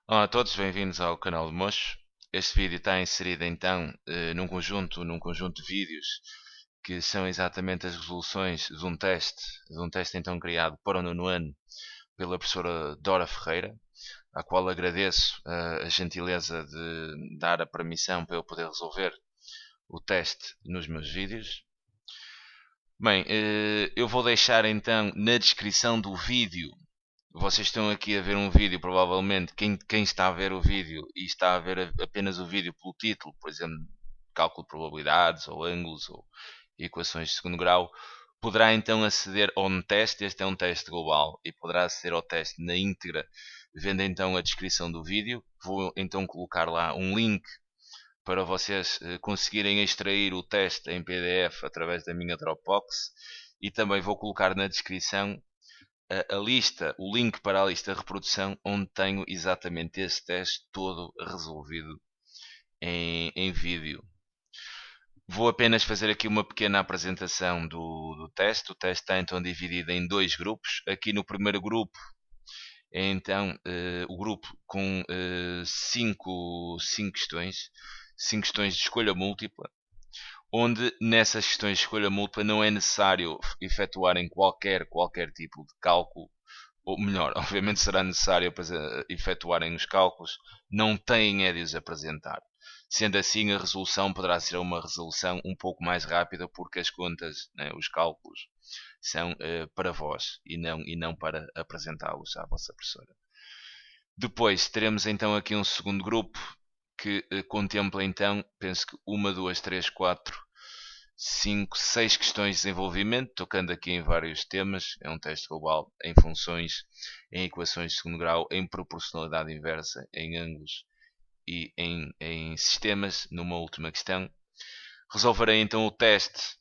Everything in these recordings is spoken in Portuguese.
Olá a todos, bem-vindos ao canal de Mocho. Este vídeo está inserido então num conjunto de vídeos que são exatamente as resoluções de um teste então criado para o nono ano pela professora Dora Ferreira, à qual agradeço a gentileza de dar a permissão para eu poder resolver o teste nos meus vídeos. Bem, eu vou deixar então na descrição do vídeo. Vocês estão aqui a ver um vídeo, provavelmente, quem está a ver o vídeo e está a ver apenas o vídeo pelo título, por exemplo, cálculo de probabilidades, ou ângulos, ou equações de segundo grau, poderá então aceder ao teste. Este é um teste global e poderá aceder ao teste na íntegra, vendo então a descrição do vídeo. Vou então colocar lá um link para vocês conseguirem extrair o teste em PDF através da minha Dropbox, e também vou colocar na descrição a lista, o link para a lista de reprodução, onde tenho exatamente esse teste todo resolvido em vídeo. Vou apenas fazer aqui uma pequena apresentação do teste. O teste está então dividido em dois grupos. Aqui no primeiro grupo é então o grupo com 5 questões de escolha múltipla, onde nessas questões de escolha múltipla não é necessário efetuarem qualquer tipo de cálculo, ou melhor, obviamente será necessário efetuarem os cálculos, não têm é de os apresentar. Sendo assim, a resolução poderá ser uma resolução um pouco mais rápida, porque as contas, né, os cálculos, são para vós e não para apresentá-los à vossa professora. Depois teremos então aqui um segundo grupo que contempla então, penso que uma, duas, três, quatro, 5, 6 questões de desenvolvimento, tocando aqui em vários temas. É um teste global em funções, em equações de segundo grau, em proporcionalidade inversa, em ângulos e em sistemas, numa última questão. Resolverei então o teste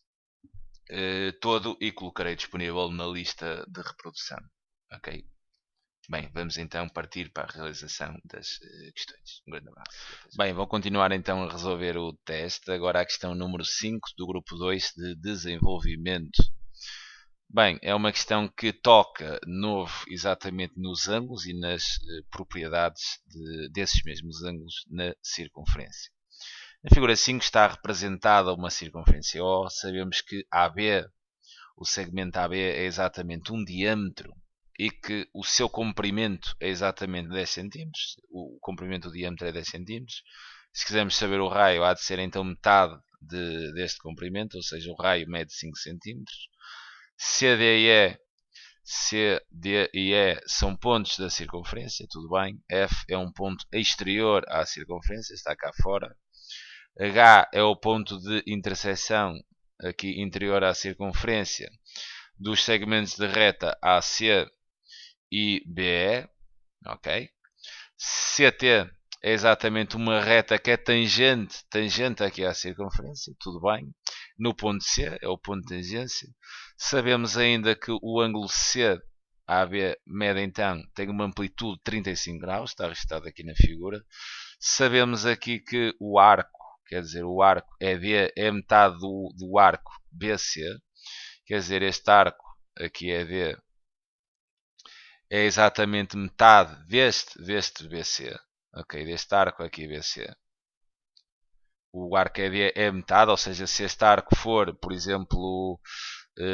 todo e colocarei disponível na lista de reprodução. Ok? Bem, vamos então partir para a realização das questões. Um grande abraço. Bem, vou continuar então a resolver o teste. Agora a questão número 5 do grupo 2 de desenvolvimento. Bem, é uma questão que toca novo exatamente nos ângulos e nas propriedades desses mesmos ângulos na circunferência. Na figura 5 está representada uma circunferência O. Sabemos que AB, o segmento AB, é exatamente um diâmetro e que o seu comprimento é exatamente 10 cm. O comprimento do diâmetro é 10 cm. Se quisermos saber o raio, há de ser então metade deste comprimento, ou seja, o raio mede 5 cm. CD e E são pontos da circunferência, tudo bem. F é um ponto exterior à circunferência, está cá fora. H é o ponto de interseção aqui interior à circunferência dos segmentos de reta AC e BE, ok? CT é exatamente uma reta que é tangente aqui à circunferência, tudo bem. No ponto C é o ponto de tangência. Sabemos ainda que o ângulo C AB mede então tem uma amplitude de 35 graus, está registrado aqui na figura. Sabemos aqui que o arco, quer dizer, o arco é metade do arco BC, quer dizer, este arco aqui D é exatamente metade deste BC, ok, deste arco aqui BC. O arco é metade, ou seja, se este arco for, por exemplo,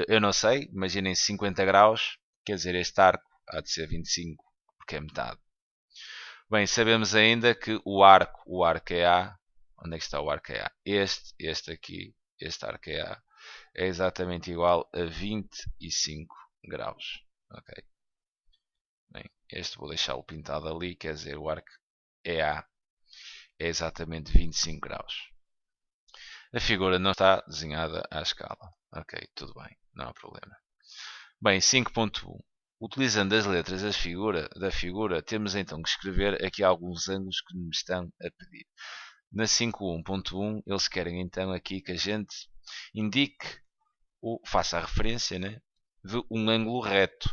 eu não sei, imaginem 50 graus, quer dizer, este arco há de ser 25, porque é metade. Bem, sabemos ainda que o arco é A. Onde é que está o arco é A? Este aqui, este arco é A, é exatamente igual a 25 graus. Ok. Bem, este vou deixá-lo pintado ali, quer dizer, o arco é A, é exatamente 25 graus. A figura não está desenhada à escala. Ok, tudo bem, não há problema. Bem, 5.1. Utilizando as letras da figura, temos então que escrever aqui alguns ângulos que me estão a pedir. Na 5.1.1, eles querem então aqui que a gente indique, ou faça a referência, né, de um ângulo reto.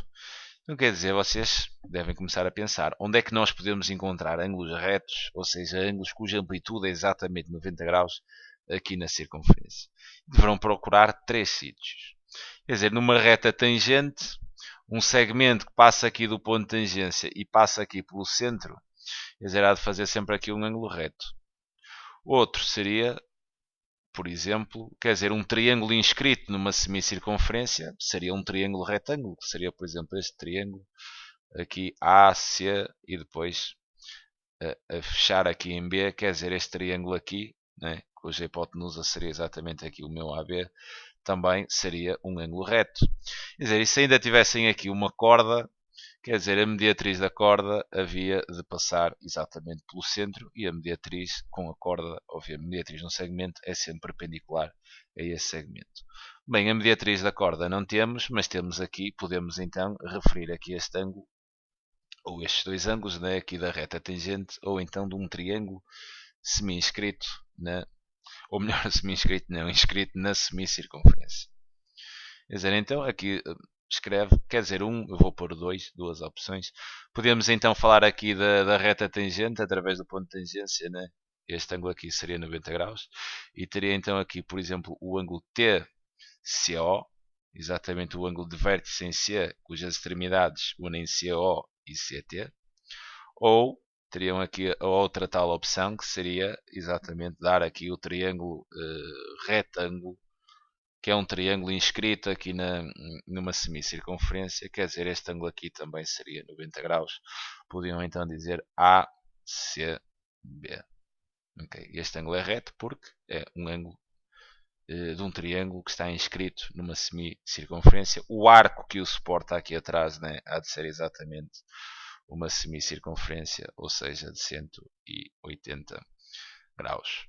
Então quer dizer, vocês devem começar a pensar onde é que nós podemos encontrar ângulos retos, ou seja, ângulos cuja amplitude é exatamente 90 graus aqui na circunferência. Deverão procurar 3 sítios. Quer dizer, numa reta tangente, um segmento que passa aqui do ponto de tangência e passa aqui pelo centro, Quer dizer, há de fazer sempre aqui um ângulo reto. Outro seria, por exemplo, quer dizer, um triângulo inscrito numa semicircunferência seria um triângulo retângulo, que seria, por exemplo, este triângulo aqui AC e depois a fechar aqui em B, quer dizer, este triângulo aqui, né, cuja hipotenusa seria exatamente aqui o meu AB, também seria um ângulo reto. Quer dizer, e se ainda tivessem aqui uma corda, quer dizer, a mediatriz da corda havia de passar exatamente pelo centro e a mediatriz com a corda, obviamente, a mediatriz no segmento é sempre perpendicular a esse segmento. Bem, a mediatriz da corda não temos, mas temos aqui, podemos então referir aqui este ângulo, ou estes dois ângulos, né, aqui da reta tangente, ou então de um triângulo semi-inscrito, ou melhor, semi-inscrito não, inscrito na semicircunferência. Quer dizer, então aqui escreve, quer dizer, eu vou pôr duas opções. Podemos então falar aqui da reta tangente através do ponto de tangência, né? Este ângulo aqui seria 90 graus. E teria então aqui, por exemplo, o ângulo TCO, exatamente o ângulo de vértice em C, cujas extremidades unem CO e CT. Ou teriam aqui a outra tal opção, que seria exatamente dar aqui o triângulo retângulo, que é um triângulo inscrito aqui numa semicircunferência, quer dizer, este ângulo aqui também seria 90 graus. Podiam então dizer ACB. Okay. Este ângulo é reto porque é um ângulo de um triângulo que está inscrito numa semicircunferência. O arco que o suporta aqui atrás, né, há de ser exatamente uma semicircunferência, ou seja, de 180 graus.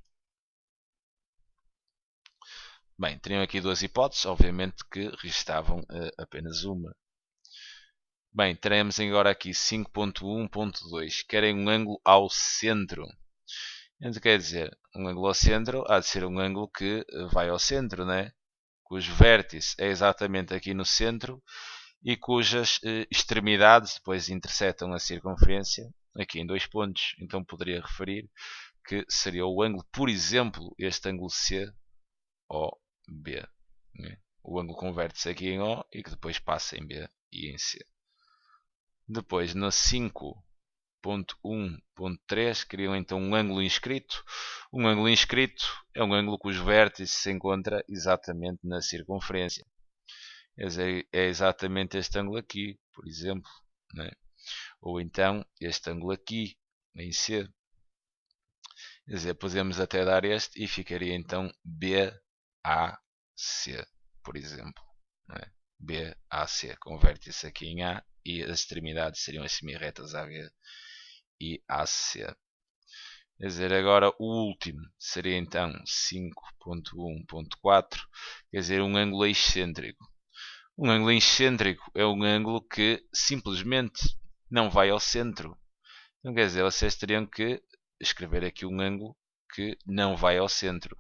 Bem, teriam aqui duas hipóteses, obviamente que restavam apenas uma. Bem, teremos agora aqui 5.1.2. Querem um ângulo ao centro. Então quer dizer, um ângulo ao centro há de ser um ângulo que vai ao centro, né? Cujo vértice é exatamente aqui no centro e cujas extremidades depois intersetam a circunferência aqui em dois pontos. Então poderia referir que seria o ângulo, por exemplo, este ângulo COB. Né? O ângulo converte-se aqui em O e que depois passa em B e em C. Depois, na 5.1.3, criam então um ângulo inscrito. Um ângulo inscrito é um ângulo cujo vértice se encontra exatamente na circunferência. Quer dizer, é exatamente este ângulo aqui, por exemplo. Né? Ou então este ângulo aqui, em C. Quer dizer, podemos até dar este e ficaria então BAC, por exemplo. Né? BAC, converte-se aqui em A e as extremidades seriam as semirretas AB e AC. Quer dizer, agora o último seria então 5.1.4, quer dizer, um ângulo excêntrico. Um ângulo excêntrico é um ângulo que simplesmente não vai ao centro. Então, quer dizer, vocês teriam que escrever aqui um ângulo que não vai ao centro.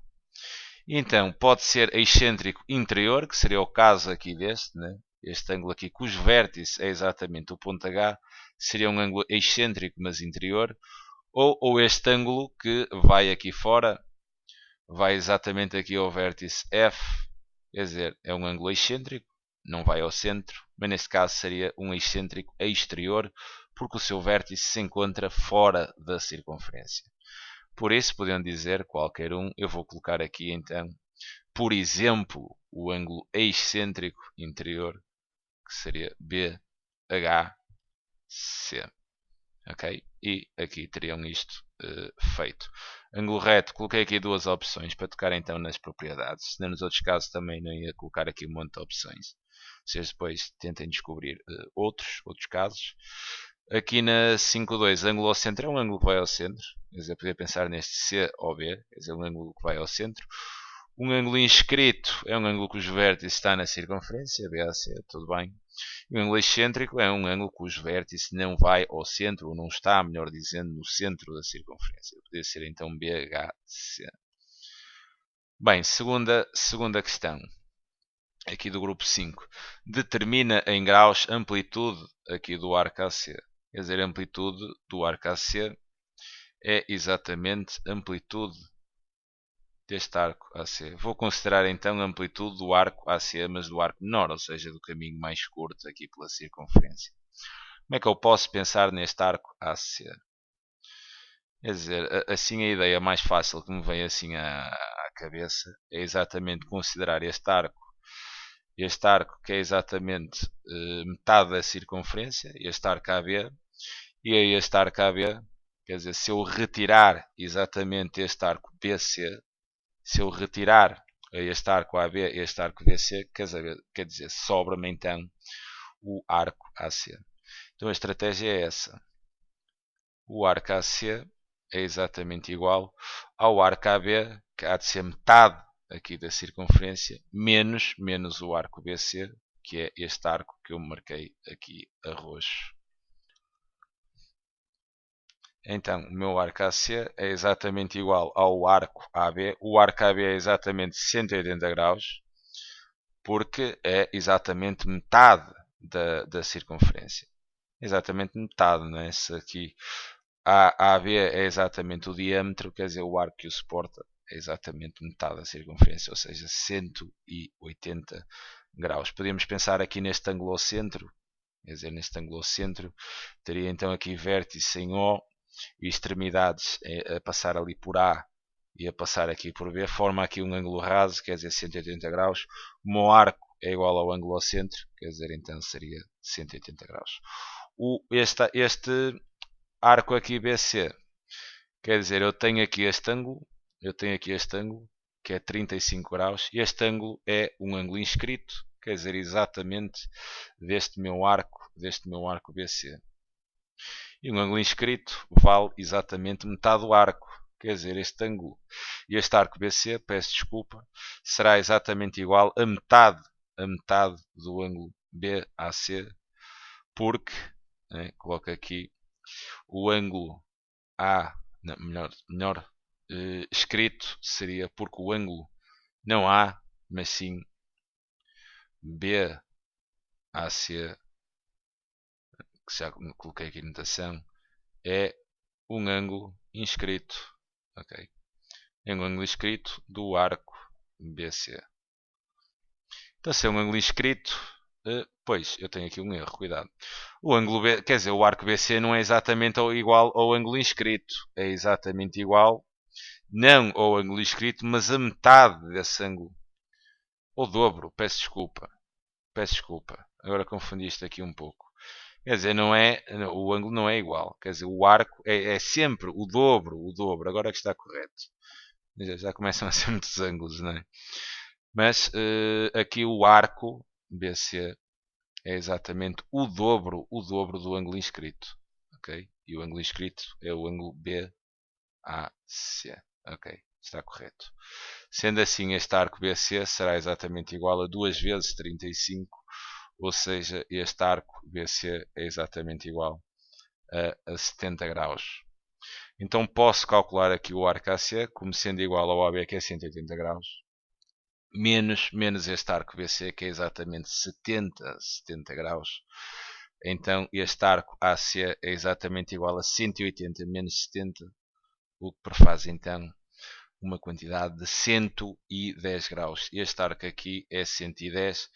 Então, pode ser excêntrico interior, que seria o caso aqui deste, né? Este ângulo aqui, cujo vértice é exatamente o ponto H, seria um ângulo excêntrico, mas interior. Ou este ângulo que vai aqui fora, vai exatamente aqui ao vértice F, quer dizer, é um ângulo excêntrico, não vai ao centro, mas neste caso seria um excêntrico exterior, porque o seu vértice se encontra fora da circunferência. Por isso, podiam dizer qualquer um, eu vou colocar aqui então, por exemplo, o ângulo excêntrico interior, que seria BHC. Ok? E aqui teriam isto feito. Ângulo reto, coloquei aqui duas opções para tocar então nas propriedades. Senão nos outros casos também não ia colocar aqui um monte de opções. Vocês depois tentem descobrir outros casos. Aqui na 5.2, ângulo ao centro é um ângulo que vai ao centro. Quer dizer, podia pensar neste C ou B, quer dizer, um ângulo que vai ao centro. Um ângulo inscrito é um ângulo cujo vértice está na circunferência, BAC, tudo bem. E um ângulo excêntrico é um ângulo cujo vértice não vai ao centro, ou não está, melhor dizendo, no centro da circunferência. Poderia ser então BHC. Bem, segunda questão, aqui do grupo 5. Determina em graus a amplitude aqui do arco AC. Quer dizer, a amplitude do arco AC é exatamente a amplitude deste arco AC. Vou considerar então a amplitude do arco AC, mas do arco menor, ou seja, do caminho mais curto aqui pela circunferência. Como é que eu posso pensar neste arco AC? Quer dizer, assim a ideia mais fácil que me vem assim à cabeça é exatamente considerar este arco que é exatamente metade da circunferência, este arco AB, e a este arco AB, quer dizer, se eu retirar exatamente este arco BC, se eu retirar a este arco AB e este arco BC, quer dizer sobra-me então o arco AC. Então a estratégia é essa. O arco AC é exatamente igual ao arco AB, que há de ser metade aqui da circunferência, menos o arco BC, que é este arco que eu marquei aqui a roxo. Então, o meu arco AC é exatamente igual ao arco AB. O arco AB é exatamente 180 graus, porque é exatamente metade da circunferência. Exatamente metade, não é? Se aqui a AB é exatamente o diâmetro, quer dizer, o arco que o suporta é exatamente metade da circunferência, ou seja, 180 graus. Podemos pensar aqui neste ângulo ao centro, quer dizer, neste ângulo ao centro, teria então aqui vértice em O e extremidades a passar ali por A e a passar aqui por B, forma aqui um ângulo raso, quer dizer 180 graus. O meu arco é igual ao ângulo ao centro, quer dizer então seria 180 graus. Este arco aqui BC, quer dizer, eu tenho aqui este ângulo, que é 35 graus, e este ângulo é um ângulo inscrito, quer dizer, exatamente deste meu arco BC. E um ângulo inscrito vale exatamente metade do arco. Quer dizer, este ângulo e este arco BC, peço desculpa, será exatamente igual a metade do ângulo BAC, porque, coloco aqui, o ângulo A, não, melhor escrito seria porque o ângulo não A, mas sim BAC, que já coloquei aqui notação, é um ângulo inscrito, ok? É um ângulo inscrito do arco BC. Então, se é um ângulo inscrito, pois eu tenho aqui um erro, cuidado. O ângulo B, quer dizer, o arco BC não é exatamente igual ao ângulo inscrito, é exatamente igual, não ao ângulo inscrito, mas a metade desse ângulo. Ou dobro, peço desculpa, agora confundi isto aqui um pouco. Quer dizer, o ângulo não é igual. Quer dizer, o arco é sempre o dobro. Agora é que está correto. Já começam a ser muitos ângulos, não é? Mas aqui o arco BC é exatamente o dobro do ângulo inscrito. Ok? E o ângulo inscrito é o ângulo BAC. Ok? Está correto. Sendo assim, este arco BC será exatamente igual a 2 vezes 35, ou seja, este arco BC é exatamente igual a 70 graus. Então posso calcular aqui o arco AC como sendo igual ao AB, que é 180 graus, menos este arco BC, que é exatamente 70 graus. Então este arco AC é exatamente igual a 180 menos 70, o que prefaz então uma quantidade de 110 graus. Este arco aqui é 110,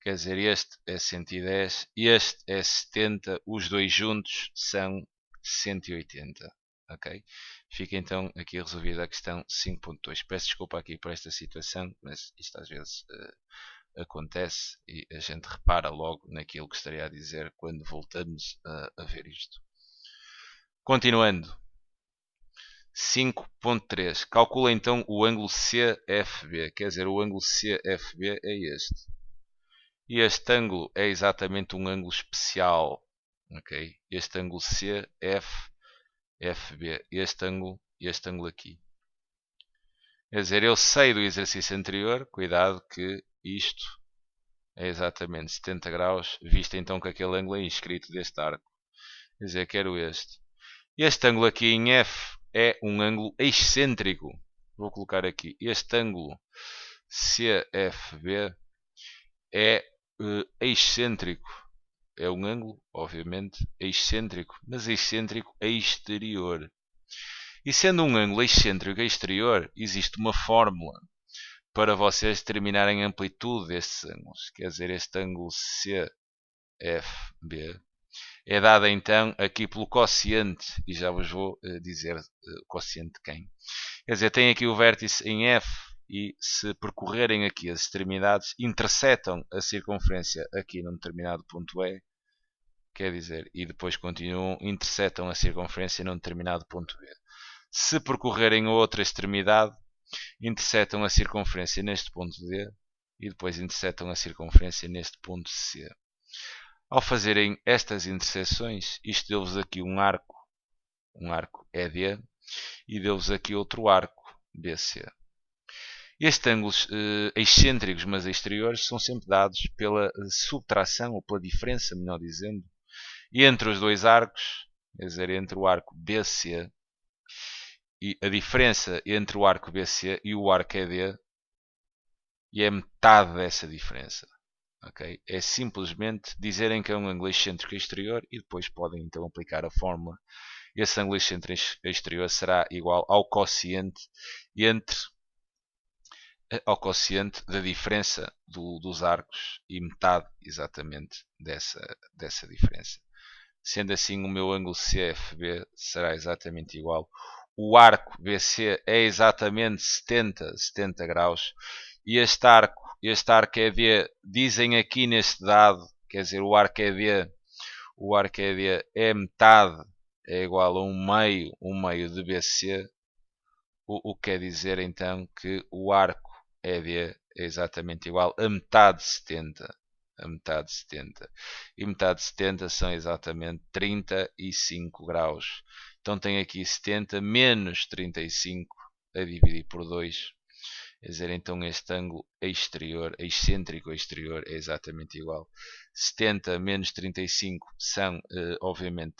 quer dizer, este é 110, este é 70, os dois juntos são 180. Ok? Fica então aqui resolvida a questão 5.2. Peço desculpa aqui por esta situação, mas isto às vezes acontece e a gente repara logo naquilo que estaria a dizer quando voltamos a ver isto. Continuando. 5.3. Calcula então o ângulo CFB. Quer dizer, o ângulo CFB é este. E este ângulo é exatamente um ângulo especial. Okay? Este ângulo CFB. Este ângulo aqui. Quer dizer, eu sei do exercício anterior, cuidado que isto é exatamente 70 graus, visto então que aquele ângulo é inscrito deste arco. Quer dizer, quero este. Este ângulo aqui em F é um ângulo excêntrico. Vou colocar aqui. Este ângulo CFB é excêntrico. É um ângulo, obviamente, excêntrico, mas excêntrico exterior. E sendo um ângulo excêntrico exterior, existe uma fórmula para vocês determinarem a amplitude destes ângulos. Quer dizer, este ângulo CFB é dada então aqui pelo quociente, e já vos vou dizer o quociente de quem. Quer dizer, tem aqui o vértice em F, e se percorrerem aqui as extremidades, interceptam a circunferência aqui num determinado ponto E, quer dizer, e depois continuam, interceptam a circunferência num determinado ponto B. Se percorrerem a outra extremidade, interceptam a circunferência neste ponto D e depois interceptam a circunferência neste ponto C. Ao fazerem estas interseções, isto deu-vos aqui um arco ED, e deu-vos aqui outro arco BC. Estes ângulos excêntricos, mas exteriores, são sempre dados pela subtração, ou pela diferença, melhor dizendo, entre os dois arcos, quer dizer, entre o arco BC, e a diferença entre o arco BC e o arco ED, e é metade dessa diferença. Okay? É simplesmente dizerem que é um ângulo excêntrico exterior e depois podem então aplicar a fórmula. Esse ângulo excêntrico exterior será igual ao quociente da diferença dos arcos e metade exatamente dessa diferença. Sendo assim, o meu ângulo CFB será exatamente igual. O arco BC é exatamente 70 graus. E este arco ED, dizem aqui neste dado, quer dizer, o arco ED é metade, é igual a um meio de BC, o que quer dizer então que o arco ED é exatamente igual a metade de 70. E metade de 70 são exatamente 35 graus. Então tem aqui 70 menos 35 a dividir por 2. Quer dizer, então este ângulo excêntrico exterior é exatamente igual. 70 menos 35 são, obviamente,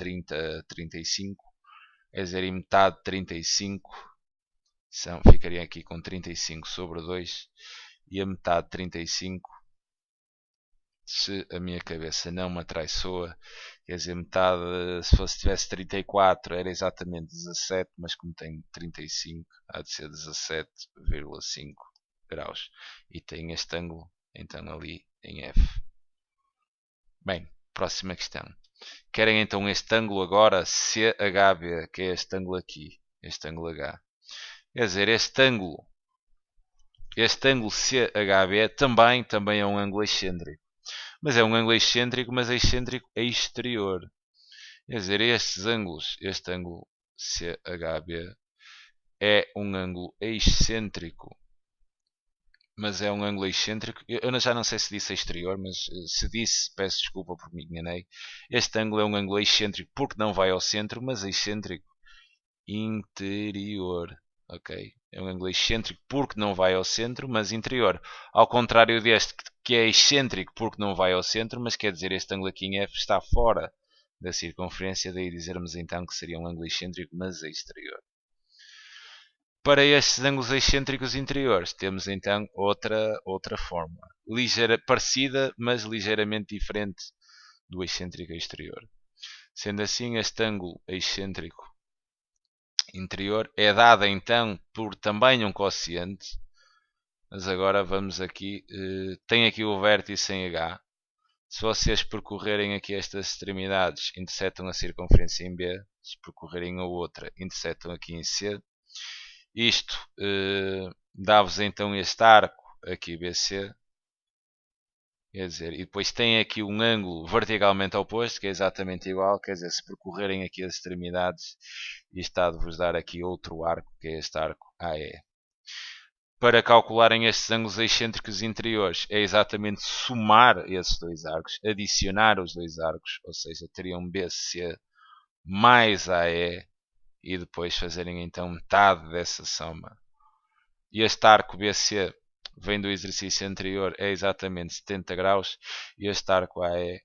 35. Quer dizer, e metade de 35 ficaria aqui com 35 sobre 2. E a metade de 35, se a minha cabeça não me atraiçoa, quer dizer, metade, se tivesse 34 era exatamente 17, mas como tem 35, há de ser 17,5 graus. E tem este ângulo, então, ali em F. Bem, próxima questão. Querem então este ângulo agora CHB, que é este ângulo aqui, este ângulo H. Quer dizer, este ângulo CHB também é um ângulo excêntrico. Mas é um ângulo excêntrico, mas é excêntrico exterior. Quer dizer, este ângulo CHB é um ângulo excêntrico, mas é um ângulo excêntrico. Eu já não sei se disse exterior, mas se disse, peço desculpa porque me enganei. Este ângulo é um ângulo excêntrico porque não vai ao centro, mas excêntrico interior. Ok? É um ângulo excêntrico porque não vai ao centro, mas interior. Ao contrário deste, que é excêntrico porque não vai ao centro, mas quer dizer, este ângulo aqui em F está fora da circunferência, daí dizermos então que seria um ângulo excêntrico, mas exterior. Para estes ângulos excêntricos interiores, temos então outra fórmula. Parecida, mas ligeiramente diferente do excêntrico exterior. Sendo assim, este ângulo excêntrico interior é dado então por também um quociente, mas agora vamos aqui, tem aqui o vértice em H. Se vocês percorrerem aqui estas extremidades, interceptam a circunferência em B. Se percorrerem a outra, interceptam aqui em C. Isto dá-vos então este arco aqui BC. Quer dizer, e depois tem aqui um ângulo verticalmente oposto, que é exatamente igual. Quer dizer, se percorrerem aqui as extremidades, isto há de vos dar aqui outro arco, que é este arco AE. Para calcularem estes ângulos excêntricos interiores, é exatamente somar esses dois arcos, adicionar os dois arcos, ou seja, teriam BC mais AE, e depois fazerem então metade dessa soma. E este arco BC vem do exercício anterior, é exatamente 70 graus, e este arco AE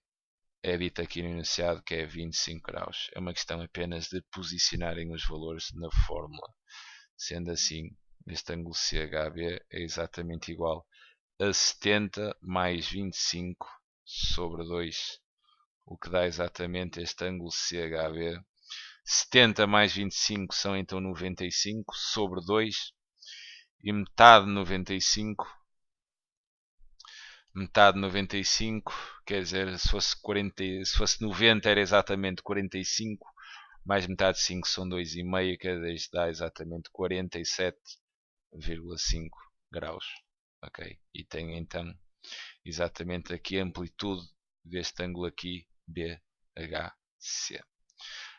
é dito aqui no enunciado que é 25 graus. É uma questão apenas de posicionarem os valores na fórmula. Sendo assim, este ângulo CHB é exatamente igual a 70 mais 25 sobre 2, o que dá exatamente este ângulo CHB. 70 mais 25 são então 95 sobre 2, e metade de 95 metade de 95, quer dizer, se fosse 40, se fosse 90 era exatamente 45, mais metade de 5 são 2,5, quer dizer, isto dá exatamente 47,5 graus. Ok, e tem então exatamente aqui a amplitude deste ângulo aqui, BHC.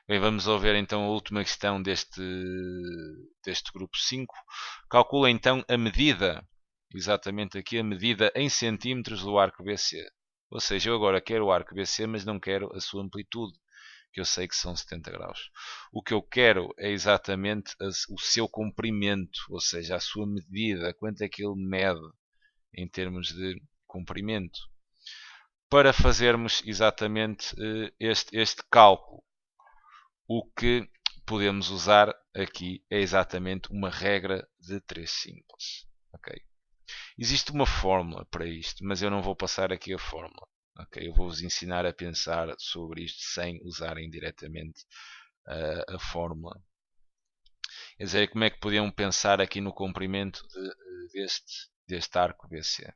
Bem, vamos ver então a última questão deste grupo 5. Calcula então a medida, exatamente aqui a medida em centímetros do arco BC. Ou seja, eu agora quero o arco BC, mas não quero a sua amplitude, que eu sei que são 70 graus. O que eu quero é exatamente o seu comprimento, ou seja, a sua medida, quanto é que ele mede em termos de comprimento. Para fazermos exatamente este cálculo, o que podemos usar aqui é exatamente uma regra de 3 simples. Okay? Existe uma fórmula para isto, mas eu não vou passar aqui a fórmula. Okay? Eu vou-vos ensinar a pensar sobre isto sem usarem diretamente a fórmula. Quer dizer, como é que podiam pensar aqui no comprimento deste arco BC,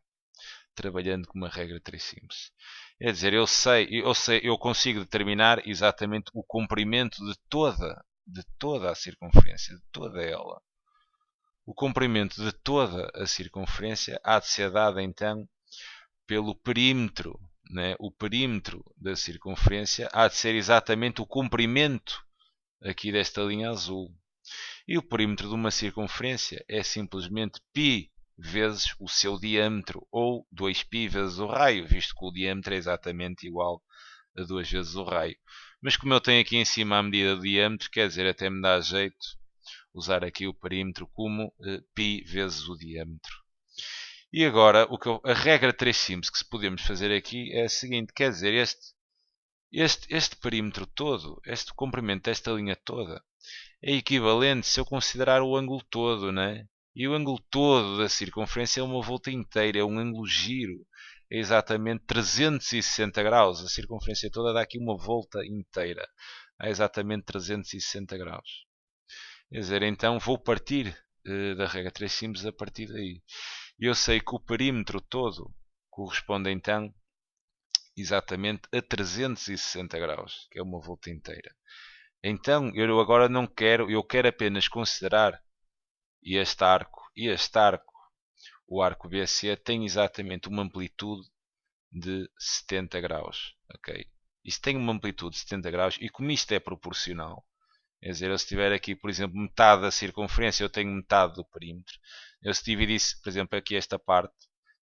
trabalhando com uma regra de 3 simples. Quer dizer, eu consigo determinar exatamente o comprimento de toda a circunferência, de toda ela. O comprimento de toda a circunferência há de ser dado então pelo perímetro, né? O perímetro da circunferência há de ser exatamente o comprimento aqui desta linha azul. E o perímetro de uma circunferência é simplesmente π vezes o seu diâmetro, ou 2π vezes o raio, visto que o diâmetro é exatamente igual a 2 vezes o raio. Mas como eu tenho aqui em cima a medida do diâmetro, quer dizer, até me dá jeito usar aqui o perímetro como π vezes o diâmetro. E agora, a regra 3 simples que podemos fazer aqui é a seguinte, quer dizer, este perímetro todo, este comprimento desta linha toda, é equivalente se eu considerar o ângulo todo, né? E o ângulo todo da circunferência é uma volta inteira, é um ângulo giro. É exatamente 360 graus. A circunferência toda dá aqui uma volta inteira. Há exatamente 360 graus. Quer dizer, então vou partir da regra 3 simples a partir daí. E eu sei que o perímetro todo corresponde então exatamente a 360 graus, que é uma volta inteira. Então, eu agora não quero, eu quero apenas considerar este arco, o arco BC, tem exatamente uma amplitude de 70 graus. Okay? Isto tem uma amplitude de 70 graus e como isto é proporcional, quer dizer, eu se tiver aqui, por exemplo, metade da circunferência, eu tenho metade do perímetro. Eu se dividisse, por exemplo, aqui esta parte,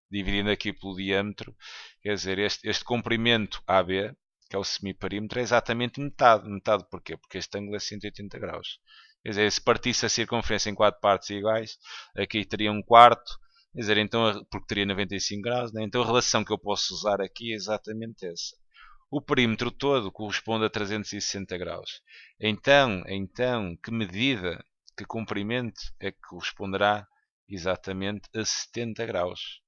dividindo aqui pelo diâmetro, quer dizer, este comprimento AB, que é o semiperímetro, é exatamente metade. Metade porquê? Porque este ângulo é 180 graus. Quer dizer, se partisse a circunferência em 4 partes iguais, aqui teria um quarto, quer dizer, então, porque teria 95 graus, né? Então a relação que eu posso usar aqui é exatamente essa. O perímetro todo corresponde a 360 graus. Então, que medida, que comprimento é que corresponderá exatamente a 70 graus?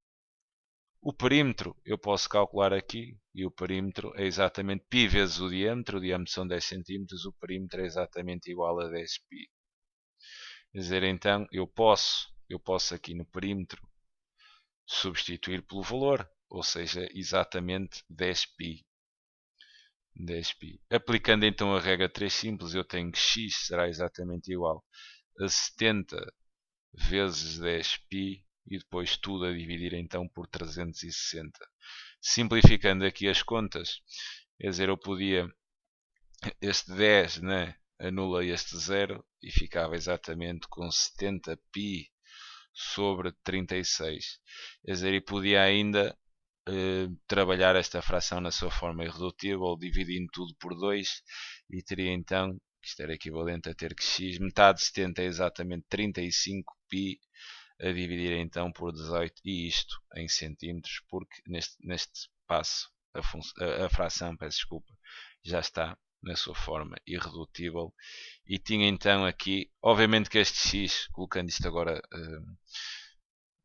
O perímetro eu posso calcular aqui, e o perímetro é exatamente π vezes o diâmetro são 10 cm, o perímetro é exatamente igual a 10π. Quer dizer, então eu posso aqui no perímetro substituir pelo valor, ou seja, exatamente 10π. 10π. Aplicando então a regra 3 simples, eu tenho que x será exatamente igual a 70 vezes 10π e depois tudo a dividir então por 360. Simplificando aqui as contas, quer dizer, eu podia este 10, né, anula este 0 e ficava exatamente com 70π sobre 36. Quer dizer, e podia ainda trabalhar esta fração na sua forma irredutível, dividindo tudo por 2 e teria então, isto era equivalente a ter que x, metade de 70 é exatamente 35π a dividir então por 18 e isto em centímetros, porque neste passo a fração, peço desculpa, já está na sua forma irredutível e tinha então aqui, obviamente que este x, colocando isto agora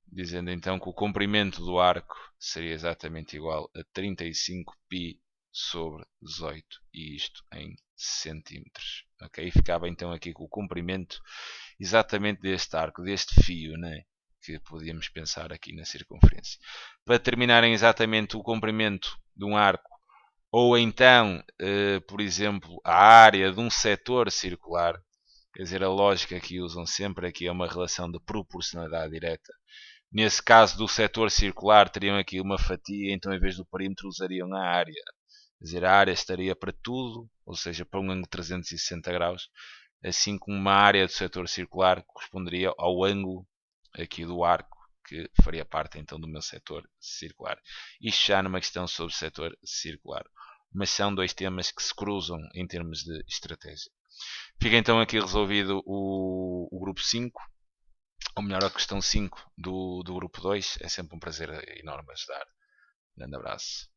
dizendo então que o comprimento do arco seria exatamente igual a 35π sobre 18 e isto em centímetros. Ok? Ficava então aqui com o comprimento exatamente deste arco, deste fio, né? que podíamos pensar aqui na circunferência. Para determinarem exatamente o comprimento de um arco, ou então, por exemplo, a área de um setor circular, quer dizer, a lógica que usam sempre aqui é uma relação de proporcionalidade direta. Nesse caso do setor circular, teriam aqui uma fatia, então em vez do perímetro usariam a área. Quer dizer, a área estaria para tudo, ou seja, para um ângulo de 360 graus, assim como uma área do setor circular corresponderia ao ângulo aqui do arco, que faria parte então do meu setor circular. Isto já numa questão sobre o setor circular. Mas são dois temas que se cruzam em termos de estratégia. Fica então aqui resolvido o grupo 5, ou melhor, a questão 5 do grupo 2. É sempre um prazer enorme ajudar. Grande abraço.